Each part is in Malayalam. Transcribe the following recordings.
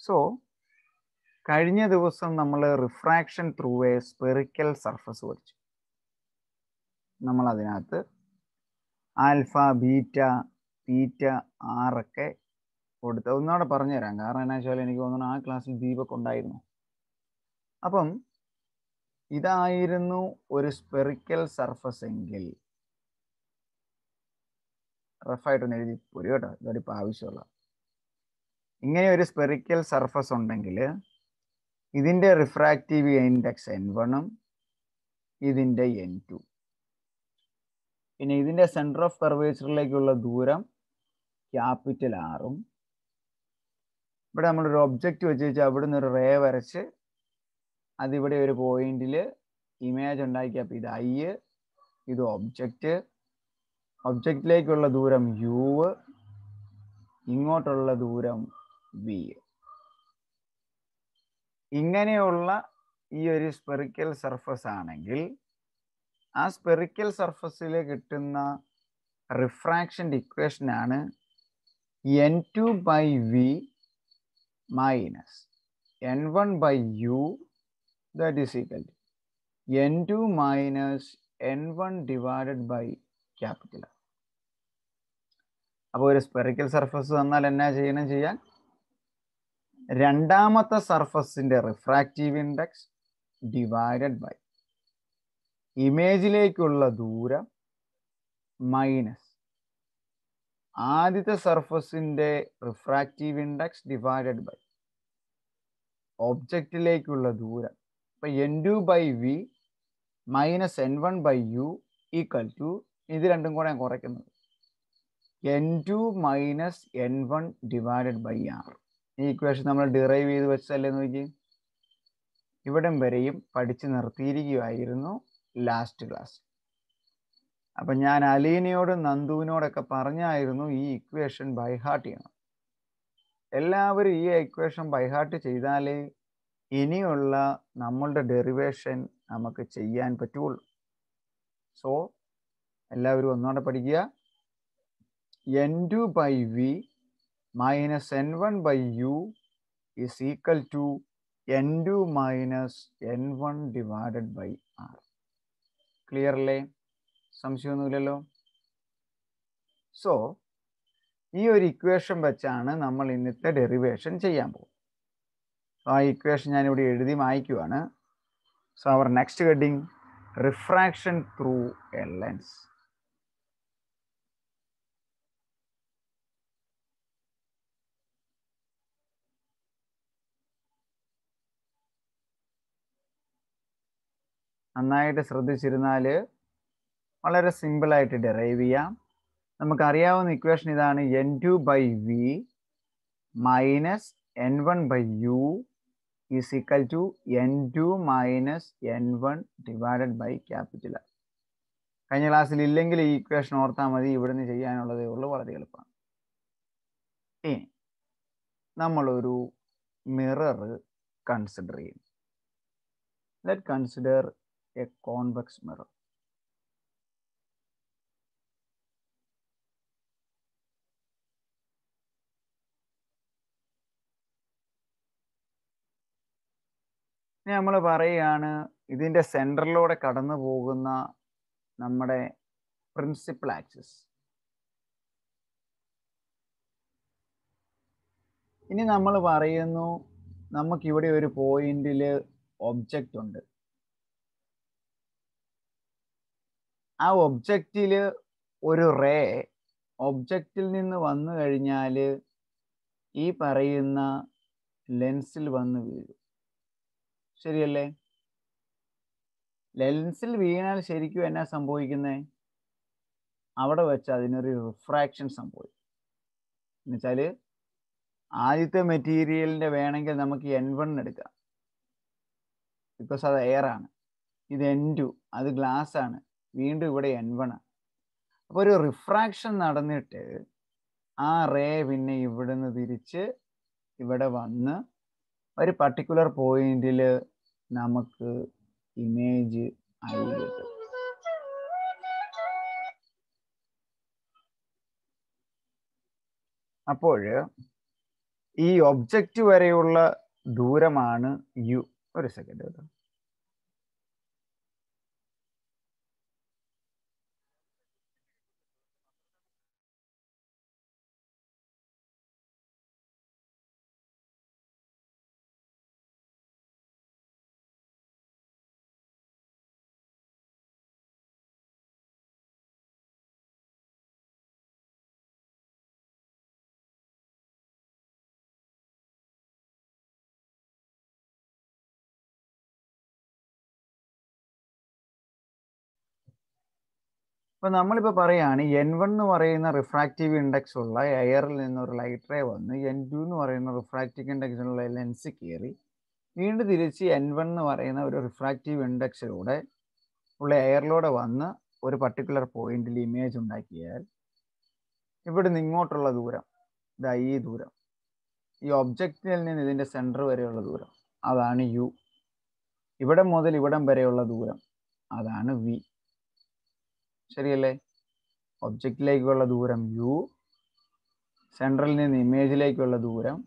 സോ കഴിഞ്ഞ ദിവസം നമ്മൾ refraction through A spherical surface പഠിച്ചു. നമ്മൾ അതിനകത്ത് ആൽഫ, ബീറ്റ, തീറ്റ, ആറൊക്കെ കൊടുത്ത് ഒന്നുകൂടെ പറഞ്ഞു തരാം. കാരണം എന്നാ വെച്ചാൽ എനിക്ക് തോന്നുന്നു ആ ക്ലാസ്സിൽ ദീപക് ഉണ്ടായിരുന്നു. അപ്പം ഇതായിരുന്നു ഒരു സ്പെറിക്കൽ സർഫസ് എങ്കിൽ റഫായിട്ടൊന്ന് എഴുതി പോരും കേട്ടോ, ഇതോടിപ്പോൾ ആവശ്യമുള്ള. ഇങ്ങനെ ഒരു സ്പെറിക്കൽ സർഫസ് ഉണ്ടെങ്കിൽ ഇതിൻ്റെ റിഫ്രാക്റ്റീവ് ഇൻഡെക്സ് n1ഉം ഇതിൻ്റെ n2. പിന്നെ ഇതിൻ്റെ സെൻറ്റർ ഓഫ് കർവേച്ചറിലേക്കുള്ള ദൂരം ക്യാപിറ്റൽ ആറും. ഇവിടെ നമ്മളൊരു ഒബ്ജക്റ്റ് വെച്ച് വെച്ചാൽ അവിടെ നിന്ന് ഒരു റേ വരച്ച് അതിവിടെ ഒരു പോയിന്റിൽ ഇമേജ് ഉണ്ടാക്കിയപ്പോൾ ഇത് ഐ, ഇത് ഒബ്ജക്റ്റ്, ഒബ്ജക്റ്റിലേക്കുള്ള ദൂരം യു, ഇങ്ങോട്ടുള്ള ദൂരം വി. ഇങ്ങനെയുള്ള ഈ ഒരു സ്പെറിക്കൽ സർഫസ് ആണെങ്കിൽ ആ സ്പെറിക്കൽ സർഫസിൽ കിട്ടുന്ന റിഫ്രാക്ഷൻ്റെ ഇക്വേഷനാണ് n2/v minus n1/u that is equal to n2 minus n1 divided by capital. അപ്പോൾ ഒരു സ്പെറിക്കൽ സർഫസ് തന്നാൽ എന്നാ ചെയ്യാൻ രണ്ടാമത്തെ സർഫസിൻ്റെ റിഫ്രാക്റ്റീവ് ഇൻഡെക്സ് ഡിവൈഡഡ് ബൈ ഇമേജിലേക്കുള്ള ദൂരം മൈനസ് ആദ്യത്തെ സർഫസിൻ്റെ റിഫ്രാക്റ്റീവ് ഇൻഡെക്സ് ഡിവൈഡഡ് ബൈ ഒബ്ജക്റ്റിലേക്കുള്ള ദൂരം. ഇപ്പം n2/v minus n1/u equal to ഇത് രണ്ടും കൂടെ കുറയ്ക്കുന്നത് n2 minus n1 divided by r. ഈ ഇക്വേഷൻ നമ്മൾ ഡിറൈവ് ചെയ്ത് വെച്ചല്ലേ നോക്കി. ഇവിടം വരെയും പഠിച്ച് നിർത്തിയിരിക്കുകയായിരുന്നു ലാസ്റ്റ് ക്ലാസ്. അപ്പം ഞാൻ അലീനയോടും നന്ദുവിനോടൊക്കെ പറഞ്ഞായിരുന്നു ഈ ഇക്വേഷൻ ബൈഹാർട്ട് ചെയ്യണം. എല്ലാവരും ഈ ഇക്വേഷൻ ബൈഹാർട്ട് ചെയ്താലേ ഇനിയുള്ള നമ്മളുടെ ഡെറിവേഷൻ നമുക്ക് ചെയ്യാൻ പറ്റുള്ളൂ. സോ എല്ലാവരും ഒന്നുകൂടെ പഠിക്കുക. n2/v minus n1/u is equal to n2 minus n1 divided by r. Clear അല്ലേ? സംശയമൊന്നുമില്ലല്ലോ. സോ ഈ ഒരു ഇക്വേഷൻ വെച്ചാണ് നമ്മൾ ഇന്നത്തെ ഡെറിവേഷൻ ചെയ്യാൻ പോകുന്നത്. ആ ഇക്വേഷൻ ഞാനിവിടെ എഴുതി മായ്ക്കുവാണ്. So our next heading refraction through a lens. നന്നായിട്ട് ശ്രദ്ധിച്ചിരുന്നാൽ വളരെ സിമ്പിളായിട്ട് ഡെറൈവ് ചെയ്യാം. നമുക്കറിയാവുന്ന ഇക്വേഷൻ ഇതാണ്. n2/v minus n1/u is equal to n2 minus n1 divided by capital R. കഴിഞ്ഞ ക്ലാസ്സിൽ ഇല്ലെങ്കിൽ ഈ ഇക്വേഷൻ ഓർത്താൽ മതി. ഇവിടുന്ന് ചെയ്യാനുള്ളതേ ഉള്ളൂ, വളരെ എളുപ്പമാണ്. ഇനി നമ്മളൊരു മിറർ കൺസിഡർ ചെയ്യും. Let consider A convex mirror. ഇനി നമ്മൾ പറയുകയാണ് ഇതിൻ്റെ സെൻറ്ററിലൂടെ കടന്നു പോകുന്ന നമ്മുടെ പ്രിൻസിപ്പൽ ആക്സിസ്. ഇനി നമ്മൾ പറയുന്നു നമുക്കിവിടെ ഒരു പോയിന്റിൽ ഒബ്ജക്റ്റ് ഉണ്ട്. ആ ഒബ്ജക്റ്റിൽ ഒരു റേ ഒബ്ജക്റ്റിൽ നിന്ന് വന്നു കഴിഞ്ഞാൽ ഈ പറയുന്ന ലെൻസിൽ വന്ന് വീഴും. ശരിയല്ലേ? ലെൻസിൽ വീണാൽ ശരിക്കും എന്നാ സംഭവിക്കുന്നത്? അവിടെ വെച്ച് അതിനൊരു റിഫ്രാക്ഷൻ സംഭവിക്കും. എന്നുവെച്ചാൽ ആദ്യത്തെ മെറ്റീരിയലിൻ്റെ വേണമെങ്കിൽ നമുക്ക് n1 എടുക്കാം, ബിക്കോസ് അത് എയർ ആണ്. ഇത് n2, അത് ഗ്ലാസ് ആണ്. വീണ്ടും ഇവിടെ n1 ആണ്. അപ്പോൾ ഒരു റിഫ്രാക്ഷൻ നടന്നിട്ട് ആ റേ പിന്നെ ഇവിടുന്ന് തിരിച്ച് ഇവിടെ വന്ന് ഒരു പർട്ടിക്കുലർ പോയിന്റിൽ നമുക്ക് ഇമേജ് ആയി കിട്ടും. അപ്പോൾ ഈ ഒബ്ജക്റ്റ് വരെയുള്ള ദൂരമാണ് യു. ഒരു സെക്കൻഡ് കേട്ടോ. അപ്പൊ നമ്മളിപ്പോൾ പറയുകയാണ് N1 എന്ന് പറയുന്ന റിഫ്രാക്റ്റീവ് ഇൻഡെക്സ് ഉള്ള എയറിൽ നിന്ന് ഒരു ലൈറ്റ് റേ വന്ന് N2 എന്ന് പറയുന്ന റിഫ്രാക്റ്റീവ് ഇൻഡെക്സ് ഉള്ള ലെൻസ് കയറി വീണ്ടും തിരിച്ച് N1 എന്ന് പറയുന്ന ഒരു റിഫ്രാക്റ്റീവ് ഇൻഡെക്സിലൂടെ ഉള്ള എയറിലൂടെ വന്ന് ഒരു പർട്ടിക്കുലർ പോയിന്റിൽ ഇമേജ് ഉണ്ടാക്കിയാൽ ഇവിടെ നിന്ന് ഇങ്ങോട്ടുള്ള ദൂരം, ഇതാ ഈ ദൂരം, ഈ ഒബ്ജക്റ്റിൽ നിന്ന് ഇതിൻ്റെ സെൻറ്റർ വരെയുള്ള ദൂരം, അതാണ് യു. ഇവിടെ മുതൽ ഇവിടം വരെയുള്ള ദൂരം, അതാണ് വി. ശരിയല്ലേ? ഒബ്ജക്റ്റിലേക്കുള്ള ദൂരം യു, സെൻട്രലിൽ നിന്ന് ഇമേജിലേക്കുള്ള ദൂരം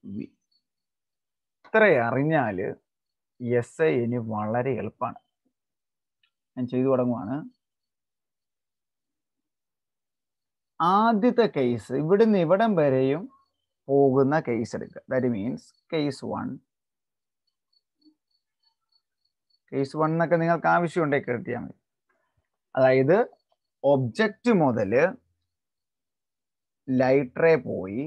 വി. ഇത്ര അറിഞ്ഞാൽ എസ് ഇനി വളരെ എളുപ്പമാണ്. ഞാൻ ചെയ്തു തുടങ്ങുവാണ്. ആദ്യത്തെ കേസ് ഇവിടുന്ന് ഇവിടം വരെയും പോകുന്ന കേസ് എടുക്കുക. That means case 1. കേസ് 1 എന്നൊക്കെ നിങ്ങൾക്ക് ആവശ്യമുണ്ടെങ്കിൽ കേട്ടിയാൽ മതി. അതായത് ഒബ്ജക്റ്റ് മുതൽ ലൈറ്റ് റേ പോയി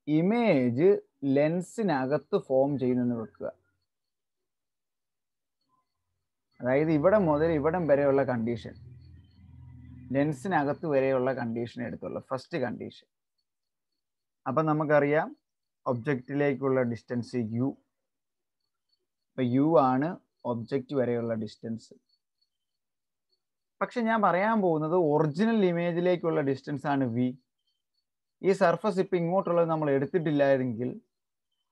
ഇമേജ് ലെൻസിനകത്ത് ഫോം ചെയ്യുന്നെന്ന് വെക്കുക. അതായത് ഇവിടെ മുതൽ ഇവിടം വരെയുള്ള കണ്ടീഷൻ, ലെൻസിനകത്ത് വരെയുള്ള കണ്ടീഷൻ എടുത്തുള്ള ഫസ്റ്റ് കണ്ടീഷൻ. അപ്പം നമുക്കറിയാം ഒബ്ജക്റ്റിലേക്കുള്ള ഡിസ്റ്റൻസ് യു. ഇപ്പം യു ആണ് ഒബ്ജക്റ്റ് വരെയുള്ള ഡിസ്റ്റൻസ്. പക്ഷെ ഞാൻ പറയാൻ പോകുന്നത് ഒറിജിനൽ ഇമേജിലേക്കുള്ള ഡിസ്റ്റൻസ് ആണ് വി. ഈ സർഫസ് ഇപ്പം ഇങ്ങോട്ടുള്ളത് നമ്മൾ എടുത്തിട്ടില്ലായിരുന്നെങ്കിൽ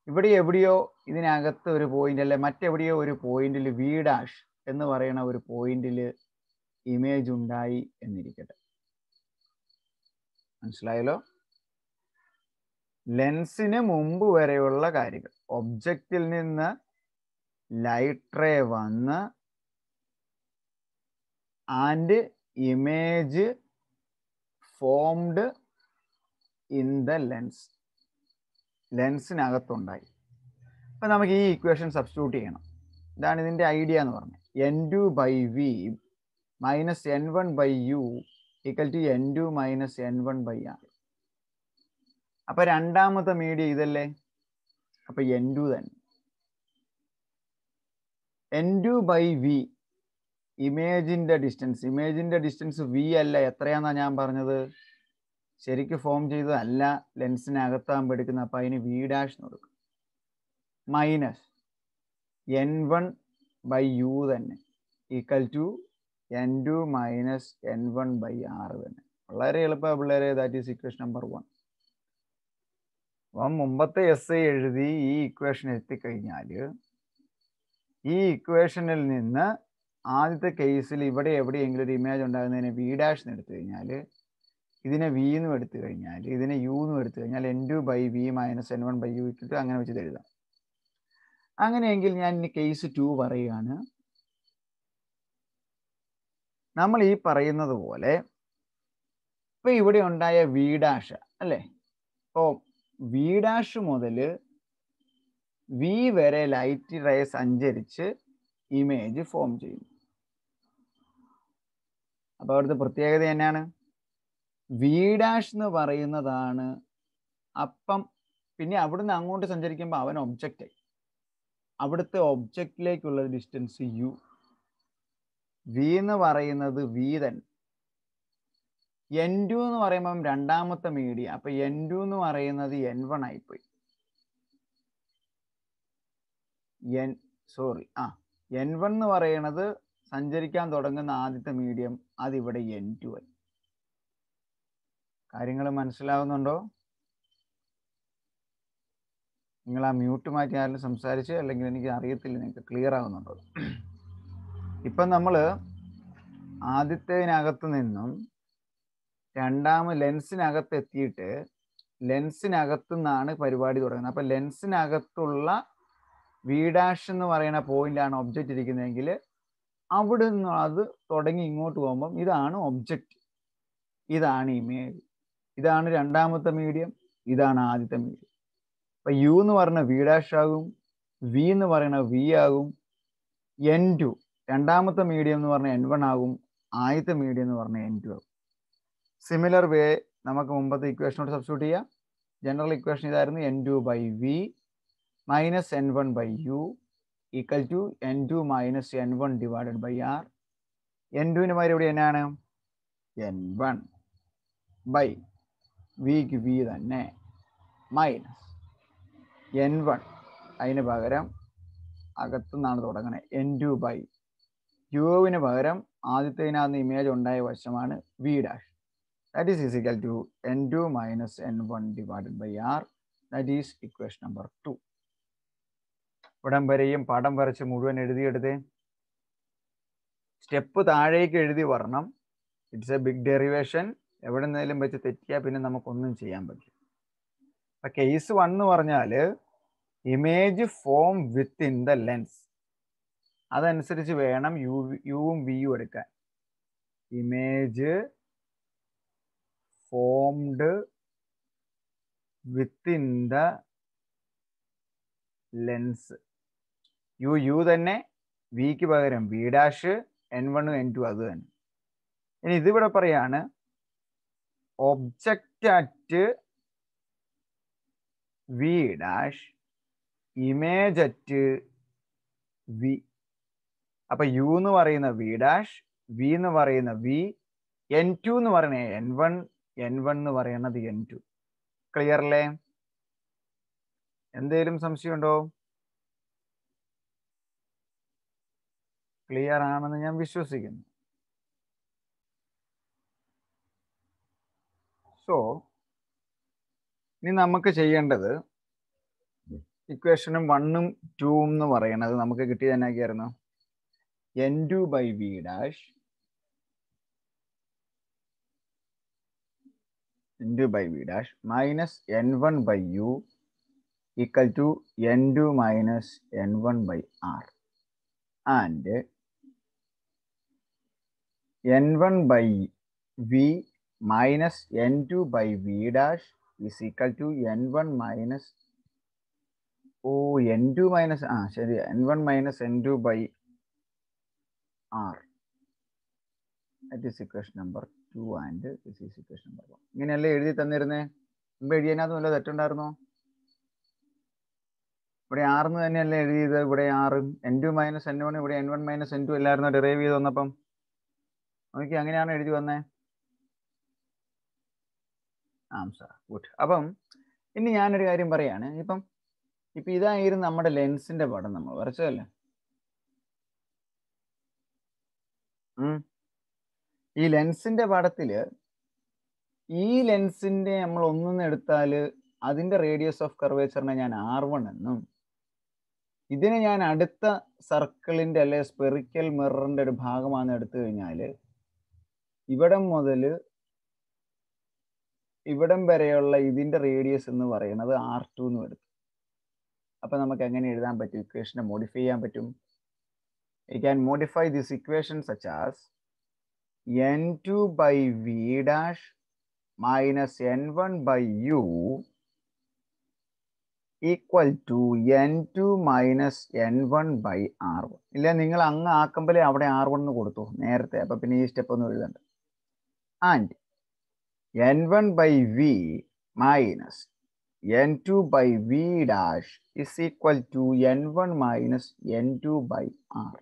ഇവിടെ എവിടെയോ ഇതിനകത്ത് ഒരു പോയിന്റ്, അല്ലെ മറ്റെവിടെയോ ഒരു പോയിന്റിൽ വി ഡാഷ് എന്ന് പറയുന്ന ഒരു പോയിന്റിൽ ഇമേജ് ഉണ്ടായി എന്നിരിക്കട്ടെ. മനസ്സിലായല്ലോ? ലെൻസിന് മുമ്പ് വരെയുള്ള കാര്യങ്ങൾ, ഒബ്ജക്റ്റിൽ നിന്ന് ലൈറ്റ് റേ വന്ന് and image formed in the lens, ലെൻസിനകത്തുണ്ടായി. അപ്പം നമുക്ക് ഈ ഇക്വേഷൻ സബ്സ്റ്റിറ്റ്യൂട്ട് ചെയ്യണം. ഇതാണ് ഇതിൻ്റെ ഐഡിയ എന്ന് പറഞ്ഞത്. N2 by V minus N1 by U equal to N2 minus N1 by R. അപ്പം രണ്ടാമത്തെ മീഡിയ ഇതല്ലേ, അപ്പം N2 തന്നെ. N2 by V ഇമേജിൻ്റെ ഡിസ്റ്റൻസ് V അല്ല, എത്രയാണെന്നാണ് ഞാൻ പറഞ്ഞത്? ശരിക്കും ഫോം ചെയ്തതല്ല, ലെൻസിനകത്താകുമ്പോൾ എടുക്കുന്ന. അപ്പം അതിന് V ഡാഷ് എന്ന് കൊടുക്കും. മൈനസ് N1 by U തന്നെ equal to N2 minus N1 by R തന്നെ. വളരെ എളുപ്പമാണ് പിള്ളേരെ. That is equation number 1. അപ്പം മുമ്പത്തെ എസ് എഴുതി ഈ ഇക്വേഷൻ എത്തിക്കഴിഞ്ഞാൽ ഈ ഇക്വേഷനിൽ നിന്ന് ആദ്യത്തെ കേസിൽ ഇവിടെ എവിടെയെങ്കിലും ഒരു ഇമേജ് ഉണ്ടാകുന്നതിനെ വി ഡാഷ് എന്ന് എടുത്തു കഴിഞ്ഞാൽ, ഇതിനെ വി എന്നും എടുത്തു കഴിഞ്ഞാൽ, ഇതിനെ യു എന്നും എടുത്തു കഴിഞ്ഞാൽ N2 by V minus N1 by U ഇട്ടിട്ട് അങ്ങനെ വെച്ച് എഴുതാം. അങ്ങനെയെങ്കിൽ ഞാൻ ഇനി കേസ് 2 പറയുകയാണ്. നമ്മൾ ഈ പറയുന്നത് പോലെ ഇപ്പൊ ഇവിടെ ഉണ്ടായ വി ഡാഷ് അല്ലേ, ഇപ്പോൾ വി ഡാഷ് മുതൽ വി വരെ ലൈറ്റ് റേ സഞ്ചരിച്ച് ഇമേജ് ഫോം ചെയ്യുന്നു. അപ്പോൾ അവിടുത്തെ പ്രത്യേകത തന്നെയാണ് വി ഡാഷ് എന്ന് പറയുന്നതാണ്. അപ്പം പിന്നെ അവിടുന്ന് അങ്ങോട്ട് സഞ്ചരിക്കുമ്പോൾ അവൻ ഒബ്ജക്റ്റ്, അവിടുത്തെ ഒബ്ജക്റ്റിലേക്കുള്ള ഡിസ്റ്റൻസ് യു. വി എന്ന് പറയുന്നത് വി തന്നെ. N2 എന്ന് പറയുമ്പം രണ്ടാമത്തെ മീഡിയ, അപ്പൊ N2 എന്ന് പറയുന്നത് N1 ആയിപ്പോയി. N1 എന്ന് പറയുന്നത് സഞ്ചരിക്കാൻ തുടങ്ങുന്ന ആദ്യത്തെ മീഡിയം, അതിവിടെ N2 ആയി. കാര്യങ്ങൾ മനസ്സിലാവുന്നുണ്ടോ? നിങ്ങൾ ആ മ്യൂട്ട് മാറ്റി ആരും സംസാരിച്ച്, അല്ലെങ്കിൽ എനിക്ക് അറിയത്തില്ല നിങ്ങൾക്ക് ക്ലിയർ ആവുന്നുണ്ടോ. ഇപ്പം നമ്മൾ ആദ്യത്തേതിനകത്ത് നിന്നും ലെൻസിനകത്ത് എത്തിയിട്ട് ലെൻസിനകത്തു നിന്നാണ് പരിപാടി തുടങ്ങുന്നത്. അപ്പം ലെൻസിനകത്തുള്ള വി ഡാഷ് എന്ന് പറയുന്ന പോയിന്റാണ് ഒബ്ജക്റ്റ് ഇരിക്കുന്നതെങ്കിൽ അവിടെ നിന്ന് അത് തുടങ്ങി ഇങ്ങോട്ട് പോകുമ്പം ഇതാണ് ഒബ്ജക്റ്റ്, ഇതാണ് ഇമേജ്, ഇതാണ് രണ്ടാമത്തെ മീഡിയം, ഇതാണ് ആദ്യത്തെ മീഡിയം. അപ്പം യു എന്ന് പറയുന്ന വി ഡാഷ് ആകും, വി എന്ന് പറയുന്ന വി ആകും, N2 രണ്ടാമത്തെ മീഡിയം എന്ന് പറഞ്ഞാൽ N1 ആകും, ആദ്യത്തെ മീഡിയം എന്ന് പറഞ്ഞാൽ N2 ആകും. സിമിലർ വേ നമുക്ക് മുമ്പത്തെ ഇക്വേഷനോട് സബ്സ്റ്റിറ്റ്യൂട്ട് ചെയ്യാം. ജനറൽ ഇക്വേഷൻ ഇതായിരുന്നു, N2 by V minus N1 by U equal to N2 minus N1 divided by R. N2 ന് പകരം ഇവിടെ എന്നാണ്? N1 by വിക്ക് വി തന്നെ മൈനസ് N1, അതിന് പകരം അകത്തുനിന്നാണ് തുടങ്ങണേ, N2 by യുവിന് പകരം ആദ്യത്തേതിനകത്ത് ഇമേജ് ഉണ്ടായ വശമാണ് V dash. That is equal to N2 minus N1 divided by R. That is equation number 2. ഇവിടം വരെയും പടം വരച്ച് മുഴുവൻ എഴുതിയെടുത്തേ. സ്റ്റെപ്പ് താഴേക്ക് എഴുതി വരണം. It's a big derivation. എവിടെ നിന്നേലും വെച്ച് തെറ്റിയാൽ പിന്നെ നമുക്കൊന്നും ചെയ്യാൻ പറ്റില്ല. അപ്പം കേസ് 1 എന്ന് പറഞ്ഞാൽ image form within the lens. അതനുസരിച്ച് വേണം യുവും വിയും എടുക്കാൻ. Image formed within the lens. U തന്നെ, വിക്ക് പകരം വി ഡാഷ്, N1 N2 അത് തന്നെ. ഇനി ഇതിവിടെ പറയാണ് object at V dash, image at V. അപ്പൊ യു എന്ന് പറയുന്ന വി ഡാഷ്, വി എന്ന് പറയുന്ന വി, N2 എന്ന് പറയുന്നത് N1, N1 എന്ന് പറയുന്നത് N2. ക്ലിയർ അല്ലേ? എന്തേലും സംശയമുണ്ടോ? ക്ലിയർ ആണെന്ന് ഞാൻ വിശ്വസിക്കുന്നു. സോ ഇനി നമുക്ക് ചെയ്യേണ്ടത് ഇക്വേഷനും 1ഉം 2ഉം എന്ന് പറയുന്നത് നമുക്ക് കിട്ടിയത് എന്നാക്കിയായിരുന്നു? N2 by V dash, N2 by V dash minus N1 by U equal to N2 minus N1 by R, and N1 by V minus N2 by V dash is equal to N1 minus N2 minus ശരി, N1 minus N2 by R. That is equation number 2 and this is equation number 1. ഇങ്ങനെയല്ലേ എഴുതി തന്നിരുന്നേ? മുമ്പ് എഴുതിയതിനകത്ത് വല്ല തെറ്റുണ്ടായിരുന്നോ? ഇവിടെ 6 എന്ന് തന്നെയല്ലേ എഴുതിയത്? ഇവിടെ 6, N2 മൈനസ് N1, ഇവിടെ N1 മൈനസ് N2 എല്ലായിരുന്നു ഡെറൈവ് ചെയ്ത് വന്നപ്പം. നോക്കി, അങ്ങനെയാണ് എഴുതി വന്നേ. Sir good. അപ്പം ഇനി ഞാനൊരു കാര്യം പറയാണ്. ഇപ്പം ഇതായിരുന്നു നമ്മുടെ ലെൻസിന്റെ പടം നമ്മൾ വരച്ചതല്ലേ. ഈ ലെൻസിന്റെ പടത്തില് ഈ ലെൻസിന്റെ നമ്മൾ ഒന്നൊന്ന് എടുത്താല് അതിന്റെ റേഡിയസ് ഓഫ് കർവേച്ചറിനെ ഞാൻ R1 എന്നും, ഇതിനെ ഞാൻ അടുത്ത സർക്കിളിന്റെ അല്ലെ സ്പെറിക്കൽ മിററിന്റെ ഒരു ഭാഗമാണ് എടുത്തു കഴിഞ്ഞാല് ഇവിടം മുതൽ ഇവിടം വരെയുള്ള ഇതിന്റെ റേഡിയസ് എന്ന് പറയുന്നത് R2 എന്ന് എടുക്കും. അപ്പൊ നമുക്ക് എങ്ങനെ എഴുതാൻ പറ്റും? ഇക്വേഷനെ മോഡിഫൈ ചെയ്യാൻ പറ്റും. We can modify this equation such as N2 by V dash minus N1 by U equal to N2 minus N1 by R1. ഇല്ല, നിങ്ങൾ അങ്ങ് ആക്കുമ്പോഴേ അവിടെ R1 എന്ന് കൊടുത്തു നേരത്തെ. അപ്പൊ പിന്നെ ഈ സ്റ്റെപ്പ് ഒന്നും എഴുതണ്ട. And N1 by V minus N2 by V dash is equal to N1 minus N2 by R.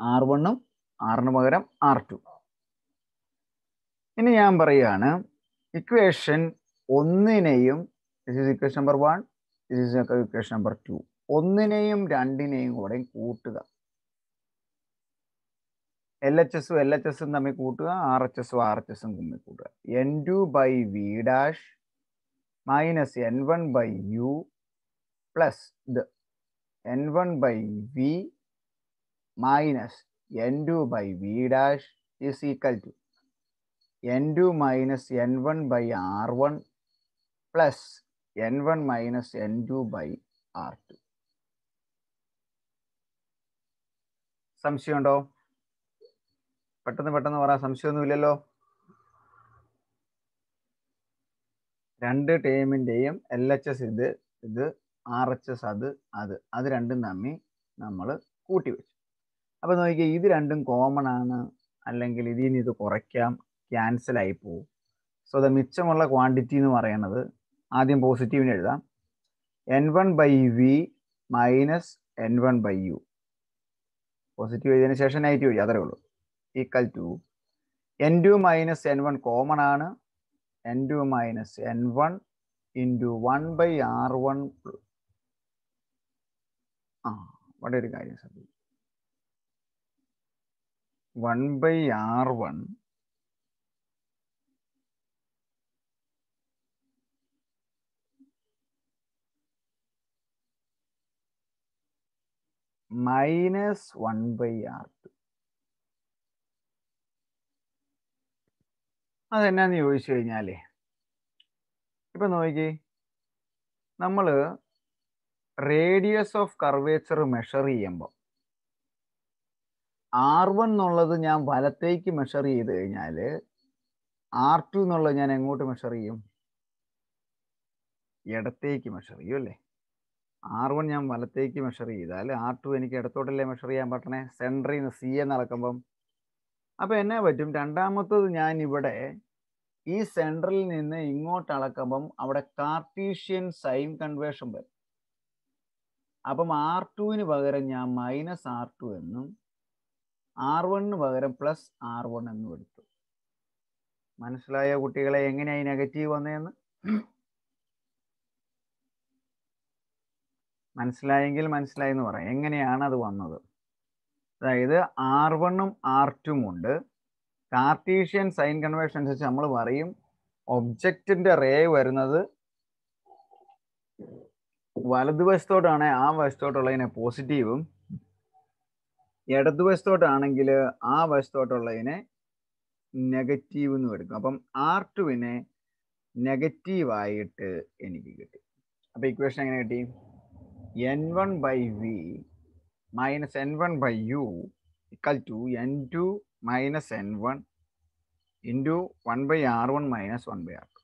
R1ഉം R ന് പകരം R2. ഇനി ഞാൻ പറയുകയാണ് equation 1നെയും, this is equation number 1, this is equation number 2, 1നെയും 2നെയും കൂടെ കൂട്ടുക. LHSും LHSും തമ്മിൽ കൂട്ടുക, RHSും RHSും തമ്മിൽ കൂട്ടുക. N2 by V dash minus N1 by U plus the N1 by V minus N2 by V dash is equal to n2 minus n1 by r1 plus n1 minus n2 by r2. സംശയമുണ്ടോ? പെട്ടെന്ന് പറ, സംശയമൊന്നുമില്ലല്ലോ. രണ്ട് ടേമിൻ്റെയും LHS ഇത് RHS അത് രണ്ടും തമ്മിൽ നമ്മൾ കൂട്ടി വെച്ചു. അപ്പോൾ നോക്കിയാൽ ഇത് രണ്ടും കോമൺ ആണ്, അല്ലെങ്കിൽ ഇതിൽ നിന്ന് ഇത് കുറയ്ക്കാം, ക്യാൻസൽ ആയി പോകും. സോ ദ മിച്ചമുള്ള ക്വാണ്ടിറ്റി എന്ന് പറയുന്നത് ആദ്യം പോസിറ്റീവിന് എഴുതാം, n1/v മൈനസ് n1/u. പോസിറ്റീവ് എഴുതിയതിന് ശേഷം നെഗറ്റീവ് എഴുതി, അതേ ഉള്ളൂ. Equal to n2 minus n1 common ആണ്, n2 minus n1 into 1/r1. ഇവിടെ ഒരു കാര്യം ശ്രദ്ധിക്കും, 1/r1 മൈനസ് 1/r2. അതെന്നാന്ന് ചോദിച്ചു കഴിഞ്ഞാലേ, ഇപ്പൊ നോക്കി, നമ്മൾ റേഡിയസ് ഓഫ് കർവേച്ചർ മെഷർ ചെയ്യുമ്പോൾ R1 എന്നുള്ളത് ഞാൻ വലത്തേക്ക് മെഷർ ചെയ്ത് കഴിഞ്ഞാൽ R2 എന്നുള്ളത് ഞാൻ എങ്ങോട്ട് മെഷർ ചെയ്യും? ഇടത്തേക്ക് മെഷർ ചെയ്യും അല്ലേ. R1 ഞാൻ വലത്തേക്ക് മെഷർ ചെയ്താൽ R2 എനിക്ക് ഇടത്തോട്ടല്ലേ മെഷർ ചെയ്യാൻ പറ്റണേ, സെൻറ്ററിൽ നിന്ന് C എന്ന് അളക്കുമ്പം. അപ്പം എന്നാ പറ്റും? രണ്ടാമത്തത് ഞാൻ ഇവിടെ ഈ സെൻറ്ററിൽ നിന്ന് ഇങ്ങോട്ട് അളക്കുമ്പം അവിടെ കാർട്ടീഷ്യൻ സൈൻ കൺവേർഷൻ വരും. അപ്പം R2-ന് പകരം ഞാൻ മൈനസ് R2 എന്നും R1-ന് പകരം പ്ലസ് R1 എന്നും എടുത്തു. മനസ്സിലായ കുട്ടികളെ എങ്ങനെയായി നെഗറ്റീവ് വന്നതെന്ന്? മനസ്സിലായെങ്കിൽ മനസ്സിലായി എന്ന് പറയാം. എങ്ങനെയാണ് അത് വന്നത്? അതായത് R1-ഉം R2-ഉം ഉണ്ട്. കാർട്ടീഷ്യൻ സൈൻ കൺവേർഷൻ അനുസരിച്ച് നമ്മൾ പറയും ഒബ്ജക്റ്റിന്റെ റേ വരുന്നത് വലതുവശത്തോട്ടാണ്, ആ വശത്തോട്ടുള്ളതിനെ പോസിറ്റീവും, ഇടതുവശത്തോട്ടാണെങ്കിൽ ആ വശത്തോട്ടുള്ളതിനെ നെഗറ്റീവ് എന്നും എടുക്കും. അപ്പം R2-വിനെ നെഗറ്റീവായിട്ട് എനിക്ക് കിട്ടി. അപ്പം ഇക്വേഷൻ എങ്ങനെ കിട്ടി? n1/v minus n1/u equal to n2 minus n1 into 1/r1 minus 1/r2.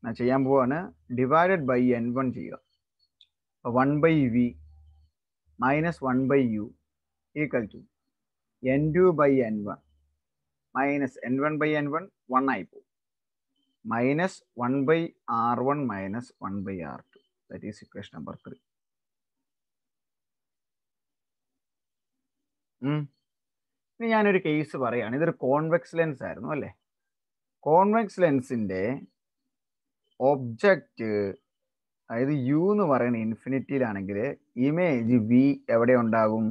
ഞാൻ ചെയ്യാൻ പോവാണ്, ഡിവൈഡഡ് ബൈ n1 ചെയ്യുക. 1/v minus 1/u equal to n2/n1 minus n1/n1 1 ആയി പോകും, minus 1/r1 minus 1/r2. That is equation number 3. ഇനി ഞാനൊരു കേസ് പറയുകയാണ്. ഇതൊരു കോൺവെക്സ് ലെൻസ് ആയിരുന്നു അല്ലേ. കോൺവെക്സ് ലെൻസിൻ്റെ ഒബ്ജക്റ്റ്, അതായത് യു എന്ന് പറയുന്ന ഇൻഫിനിറ്റിയിലാണെങ്കിൽ ഇമേജ് വി എവിടെ ഉണ്ടാകും?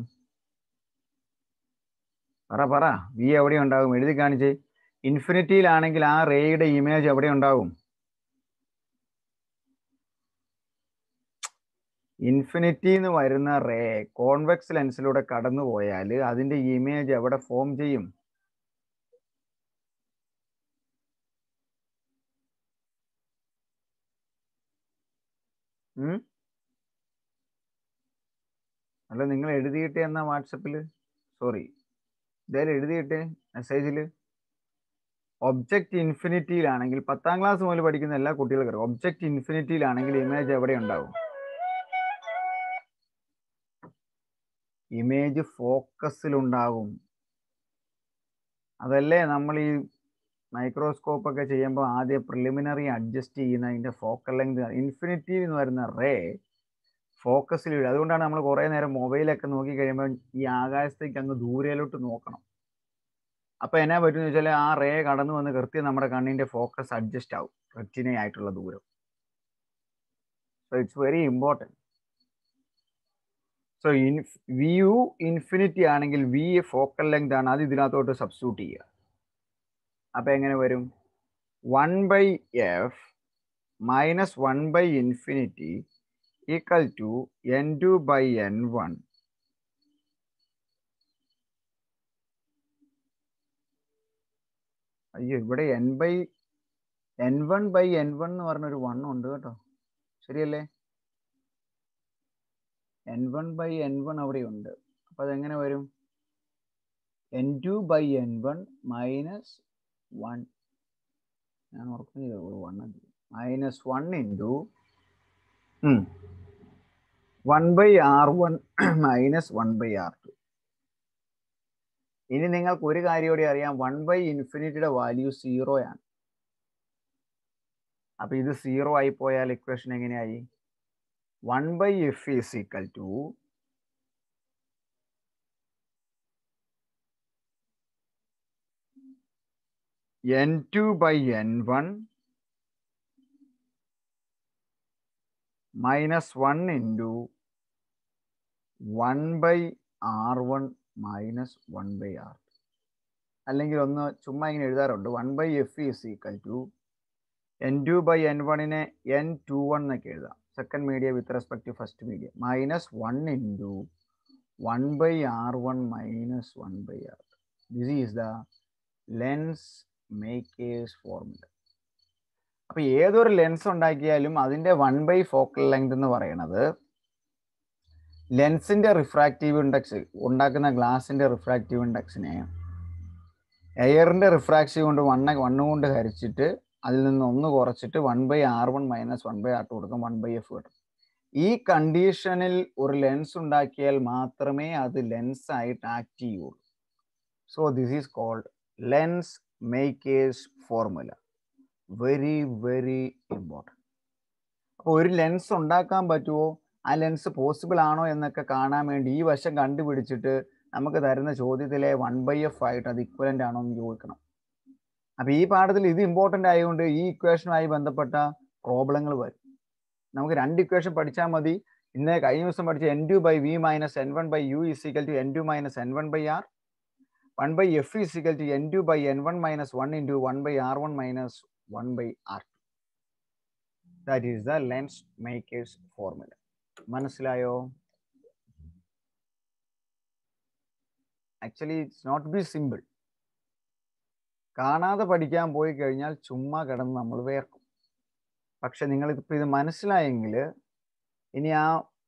പറ വി എവിടെ ഉണ്ടാകും? എഴുതി കാണിച്ച്. ഇൻഫിനിറ്റിയിലാണെങ്കിൽ ആ റേയുടെ ഇമേജ് എവിടെ ഉണ്ടാകും? ഇൻഫിനിറ്റി എന്ന് വരുന്ന റേ കോൺവെക്സ് ലെൻസിലൂടെ കടന്നു പോയാൽ അതിന്റെ ഇമേജ് എവിടെ ഫോം ചെയ്യും? അല്ല, നിങ്ങൾ എഴുതിയിട്ടേ എന്നാ വാട്സപ്പിൽ, സോറി ഇതായാലും എഴുതിയിട്ടേ മെസ്സേജിൽ. ഒബ്ജക്റ്റ് ഇൻഫിനിറ്റിയിലാണെങ്കിൽ 10ാം ക്ലാസ് മുതൽ പഠിക്കുന്ന എല്ലാ കുട്ടികൾക്കും അറിയാം, ഒബ്ജക്റ്റ് ഇൻഫിനിറ്റിയിലാണെങ്കിൽ ഇമേജ് എവിടെ ഉണ്ടാവും? ഇമേജ് ഫോക്കസിലുണ്ടാകും. അതല്ലേ നമ്മൾ ഈ മൈക്രോസ്കോപ്പ് ഒക്കെ ചെയ്യുമ്പോൾ ആദ്യം പ്രിലിമിനറി അഡ്ജസ്റ്റ് ചെയ്യുന്ന അതിൻ്റെ ഫോക്കൽ ലെങ്ത്. ഇൻഫിനിറ്റി എന്ന് വരുന്ന റേ ഫോക്കസിൽ വീഴും. അതുകൊണ്ടാണ് നമ്മൾ കുറേ നേരം മൊബൈലൊക്കെ നോക്കി കഴിയുമ്പോൾ ഈ ആകാശത്തേക്ക് അങ്ങ് ദൂരയിലോട്ട് നോക്കണം. അപ്പോൾ എന്നാ പറ്റുമെന്ന് വെച്ചാൽ ആ റേ കടന്നു വന്ന് കൃത്യം നമ്മുടെ കണ്ണിൻ്റെ ഫോക്കസ് അഡ്ജസ്റ്റ് ആവും, റെറ്റിനയായിട്ടുള്ള ദൂരം. So it's very important. So view infinity ആണെങ്കിൽ വി ഫോക്കൽ ലെങ്ത് ആണ്, അത് ഇതിനകത്തോട്ട് സബ്സ്റ്റിറ്റ്യൂട്ട് ചെയ്യുക. അപ്പം എങ്ങനെ വരും? 1/f minus 1/infinity equal to n2/n1 അയ്യോ, ഇവിടെ n1 എന്ന് പറഞ്ഞൊരു 1 ഉണ്ട് കേട്ടോ. ശരിയല്ലേ? n1 അവിടെ ഉണ്ട്. അപ്പൊ അതെങ്ങനെ വരും? n2/n1 minus 1. ഞാൻ ഓർക്കുന്നില്ല, 1 -1 ഇൻറ്റു 1/r1 മൈനസ് 1/r2. ഇനി നിങ്ങൾക്ക് ഒരു കാര്യം കൂടി അറിയാം, 1/∞ വാല്യൂ 0 ആണ്. അപ്പൊ ഇത് 0 ആയി പോയാൽ equation എങ്ങനെയായി? 1/f is equal to n2/n1 minus 1 into 1/r1 minus 1/r2. അല്ലെങ്കിൽ ഒന്ന് ചുമ്മാ ഇങ്ങനെ എഴുതാറുണ്ട്, 1/f is equal to n2/n1 n21 എന്നൊക്കെ എഴുതാം, second media with respect to first media, minus 1 into 1/r1 minus 1/r2. This is the lens makers formula. അപ്പൊ ഏതൊരു ലെൻസ് ഉണ്ടാക്കിയാലും അതിന്റെ 1 ഫോക്കൽ ലെങ്ത് എന്ന് പറയുന്നത് ലെൻസിന്റെ റിഫ്രാക്റ്റീവ് ഇൻഡെക്സ്, ഉണ്ടാക്കുന്ന ഗ്ലാസിന്റെ റിഫ്രാക്റ്റീവ് ഇൻഡെക്സിനെ എയറിന്റെ റിഫ്രാക്റ്റീവ് കൊണ്ട് 1 കൊണ്ട് ഹരിച്ചിട്ട് അതിൽ നിന്ന് 1 കുറച്ചിട്ട് 1/r1 മൈനസ് 1/r2 കൊടുക്കും, 1/f കിട്ടും. ഈ കണ്ടീഷനിൽ ഒരു ലെൻസ് ഉണ്ടാക്കിയാൽ മാത്രമേ അത് ലെൻസ് ആയിട്ട് ആക്ട് ചെയ്യുള്ളൂ. So this is called lens makers formula. Very very important. അപ്പോൾ ഒരു ലെൻസ് ഉണ്ടാക്കാൻ പറ്റുമോ, ആ ലെൻസ് പോസിബിൾ ആണോ എന്നൊക്കെ കാണാൻ വേണ്ടി ഈ വശം കണ്ടുപിടിച്ചിട്ട് നമുക്ക് തരുന്ന ചോദ്യത്തിലെ 1/f ആയിട്ട് അത് ഇക്വലൻ്റ് ആണോ എന്ന് ചോദിക്കണം. അപ്പോൾ ഈ പാഠത്തിൽ ഇത് ഇമ്പോർട്ടൻ്റ് ആയതുകൊണ്ട് ഈ ഇക്വേഷനുമായി ബന്ധപ്പെട്ട പ്രോബ്ലങ്ങൾ വരും. നമുക്ക് 2 ഇക്വേഷൻ പഠിച്ചാൽ മതി. ഇന്ന് കഴിഞ്ഞ ദിവസം പഠിച്ച n2/v minus n1/u is equal to n2 minus n1/r. 1/f is equal to n2/n1 minus 1 into 1/r1 minus 1/r2. That is the lens makers formula. മനസ്സിലായോ? Actually it's not be simple. കാണാതെ പഠിക്കാൻ പോയി കഴിഞ്ഞാൽ ചുമ്മാ കിടന്ന് നമ്മൾ വേർക്കും. പക്ഷെ നിങ്ങളിപ്പോൾ ഇത് മനസ്സിലായെങ്കിൽ ഇനി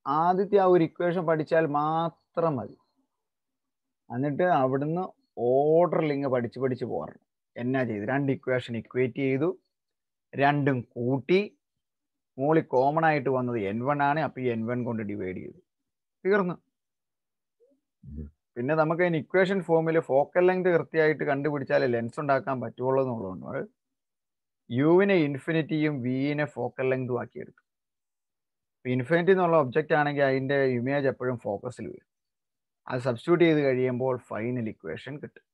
ആദ്യത്തെ ആ ഒരു ഇക്വേഷൻ പഠിച്ചാൽ മാത്രം മതി. എന്നിട്ട് അവിടുന്ന് ഓർഡറിൽ ഇങ്ങ് പഠിച്ച് പോരണം. എന്നാ ചെയ്തു? 2 ഇക്വേഷൻ ഇക്വേറ്റ് ചെയ്തു, രണ്ടും കൂട്ടി, മുകളിൽ കോമൺ ആയിട്ട് വന്നത് n1 ആണ്. അപ്പോൾ ഈ n1 കൊണ്ട് ഡിവൈഡ് ചെയ്തു, തീർന്നു. പിന്നെ നമുക്ക് അതിന് ഇക്വേഷൻ ഫോമിൽ ഫോക്കൽ ലെങ്ത് കൃത്യമായിട്ട് കണ്ടുപിടിച്ചാലേ ലെൻസ് ഉണ്ടാക്കാൻ പറ്റുള്ളൂ എന്നുള്ളതുകൊണ്ട് യുവിനെ ഇൻഫിനിറ്റിയും വിനെ ഫോക്കൽ ലെങ്തും ആക്കിയെടുത്തു. ഇൻഫിനിറ്റി എന്നുള്ള ഒബ്ജക്റ്റ് ആണെങ്കിൽ അതിൻ്റെ ഇമേജ് എപ്പോഴും ഫോക്കസിൽ വരും. അത് സബ്സ്റ്റിറ്റ്യൂട്ട് ചെയ്ത് കഴിയുമ്പോൾ ഫൈനൽ ഇക്വേഷൻ കിട്ടും.